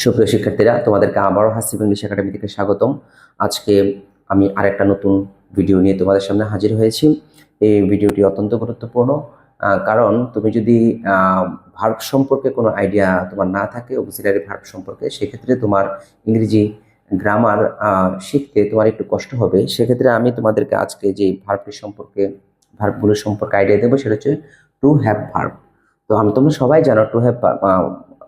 সুপ্রিয় শিক্ষার্থীরা, তোমাদেরকে আবারও হাসিব ইংলিশ একাডেমি থেকে স্বাগতম। আজকে আমি আরেকটা নতুন ভিডিও নিয়ে তোমাদের সামনে হাজির হয়েছি। এই ভিডিওটি অত্যন্ত গুরুত্বপূর্ণ, কারণ তুমি যদি ভার্ব সম্পর্কে কোনো আইডিয়া তোমার না থাকে, অক্সিলারি ভার্ব সম্পর্কে, সেক্ষেত্রে তোমার ইংরেজি গ্রামার শিখতে তোমার একটু কষ্ট হবে। সেক্ষেত্রে আমি তোমাদেরকে আজকে যে ভার্বগুলোর সম্পর্কে আইডিয়া দেবো, সেটা হচ্ছে টু হ্যাভ ভার্ব। তো তোমরা সবাই জানো টু হ্যাভ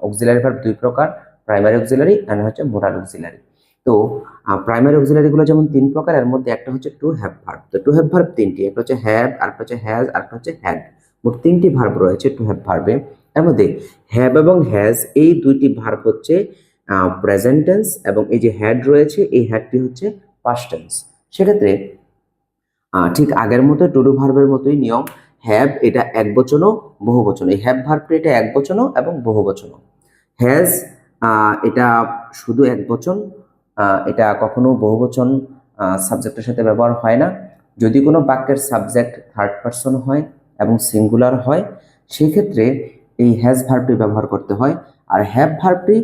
অক্সিলারি ভার্ব দুই প্রকার, প্রাইমারি অক্সিলারি এন্ড হচ্ছে মোডাল অক্সিলারি। তো প্রাইমারি অক্সিলারি গুলো যেমন তিন প্রকার, এর মধ্যে একটা হচ্ছে টু হ্যাভ ভার্ব। তো টু হ্যাভ ভার্ব তিনটি, একটা হচ্ছে হ্যাভ, আরেকটা হচ্ছে হ্যাজ, আরেকটা হচ্ছে হ্যাড। মোট তিনটি ভার্ব রয়েছে টু হ্যাভ ভার্বে। এর মধ্যে হ্যাভ এবং হ্যাজ এই দুইটি ভার্ব হচ্ছে প্রেজেন্ট টেন্স, এবং এই যে হ্যাড রয়েছে এই হ্যাডটি হচ্ছে পাস্ট টেন্স। সেক্ষেত্রে ঠিক আগের মতো টু ডু ভার্বের মতোই নিয়ম। হ্যাভ এটা একবচনও বহুবচন, এই হ্যাভ ভার্বটি এটা একবচনও এবং বহুবচনও। হ্যাজ এটা শুধু একবচন, এটা কখনো বহুবচন সাবজেক্টের সাথে ব্যবহার হয় না। যদি কোনো বাক্যের সাবজেক্ট থার্ড পারসন হয় এবং সিঙ্গুলার হয়, সেক্ষেত্রে এই হ্যাজ ভার্বটি ব্যবহার করতে হয়। আর হ্যাভ ভার্বটি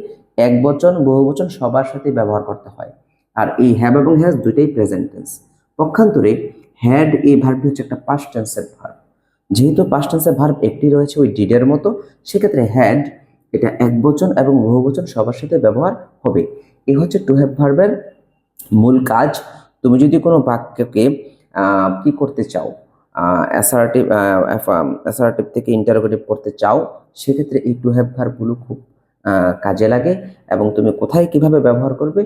একবচন বহুবচন সবার সাথে ব্যবহার করতে হয়। আর এই হ্যাভ এবং হ্যাজ দুইটাই প্রেজেন্ট টেন্স। পক্ষান্তরে হ্যাড এই ভার্বটি হচ্ছে একটা পাস্ট টেন্সের ভার্ব। যেহেতু পাস্ট টেন্সের ভার্ব একটি রয়েছে ওই ডিডের মতো, সেক্ষেত্রে হ্যাড এটা একবচন এবং বহুবচন সবার সাথে ব্যবহার হবে। এই হচ্ছে টু হ্যাভ ভার্বের মূল কাজ। তুমি যদি কোনো বাক্যকে কি করতে চাও, অ্যাসার্টিভ থেকে ইন্টারোগেটিভ করতে চাও, সেক্ষেত্রে এই টু হ্যাভ ভার্বগুলো খুব কাজে লাগে, এবং তুমি কোথায় কিভাবে ব্যবহার করবে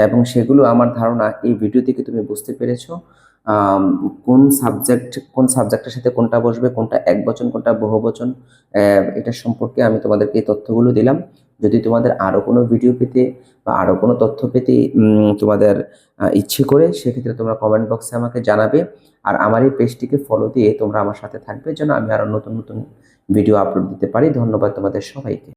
এবং সেগুলো আমার ধারণা এই ভিডিও থেকে তুমি বুঝতে পেরেছো। কোন সাবজেক্টের সাথে কোনটা বসবে, কোনটা একবচন কোনটা বহুবচন, এটা সম্পর্কে আমি তোমাদেরকে এই তথ্যগুলো দিলাম। যদি তোমাদের আরো কোনো ভিডিও পেতে বা আরো কোনো তথ্য পেতে তোমাদের ইচ্ছে করে, সেক্ষেত্রে তোমরা কমেন্ট বক্সে আমাকে জানাবে। আর আমার এই পেজটিকে ফলো দিয়ে তোমরা আমার সাথে থাকবে, যেন আমি আরো নতুন নতুন ভিডিও আপলোড দিতে পারি। ধন্যবাদ তোমাদের সবাইকে।